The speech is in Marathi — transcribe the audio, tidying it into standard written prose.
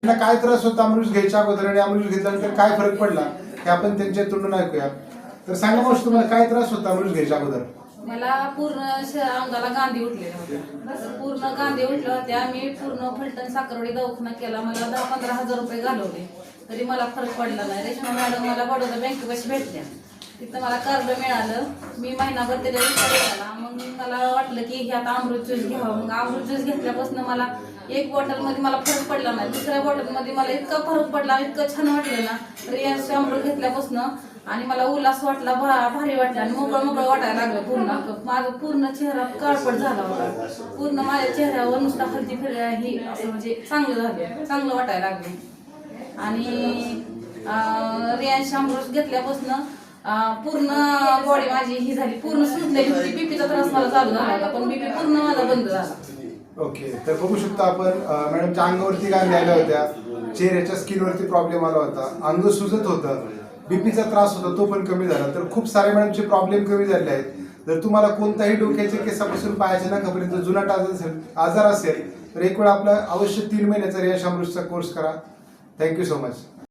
त्यांना काय त्रास होता अमृत घ्यायच्या अगोदर आणि अमृत घेतल्यानंतर काय फरक पडला हे आपण त्यांच्या तोंडून ऐकूया. तर सांगा मावशी, तुम्हाला काय त्रास होता अमृत घ्यायच्या अगोदर? मला पूर्ण अंगाला गांधी उठलेल्या होत्या, पूर्ण गांधी उठल्या होत्या. मी पूर्ण फलटण साखरवाडी दवाखाना केला, मला 10-15 हजार रुपये घालवले तरी मला फरक पडला नाही. रेश्मा मॅडम मला बडोदा बँकेपाशी भेटल्या, तिथं मला कर्ज मिळालं. मी महिनाभर त्याच्या विचार केला, मग मला वाटलं की ह्यात अमृत ज्यूस घ्यावं. मग अमृत ज्यूस घेतल्यापासून मला एक बॉटलमध्ये मला फरक पडला नाही, दुसऱ्या बॉटलमध्ये मला इतका फरक पडला, इतकं छान वाटलं ना. रियाज अमृत घेतल्यापासून आणि मला उल्हास वाटला, भारी वाटला आणि मोकळं वाटायला लागलं. माझा पूर्ण चेहरा काळपट झाला होता, पूर्ण माझ्या चेहऱ्यावर नुसता हलती फिरल्या ही असं म्हणजे चांगलं झालं, चांगलं वाटायला लागलं. आणि रियाज अमृत घेतल्यापासून पूर्ण बॉडी माझी ही झाली, पूर्ण सुटलेली होती. बीपीचा त्रास मला चालू झाला होता, पण बीपी पूर्ण माझा बंद झाला. ओके, तर बघू शकतो आपण मॅडमच्या अंगावरती गांधी आल्या होत्या, चेहऱ्याच्या स्किनवरती प्रॉब्लेम आला होता, अंग सुजत होतं, बीपीचा त्रास होता तो पण कमी झाला. तर खूप सारे मॅडमचे प्रॉब्लेम कमी झाले आहेत. जर तुम्हाला कोणताही डोक्याच्या केसापासून पायाच्या नखापर्यंत जुनाट आजार असेल तर एक वेळा आपला अवश्य 3 महिन्याचा रियाज अमृतचा कोर्स करा. Thank you so much.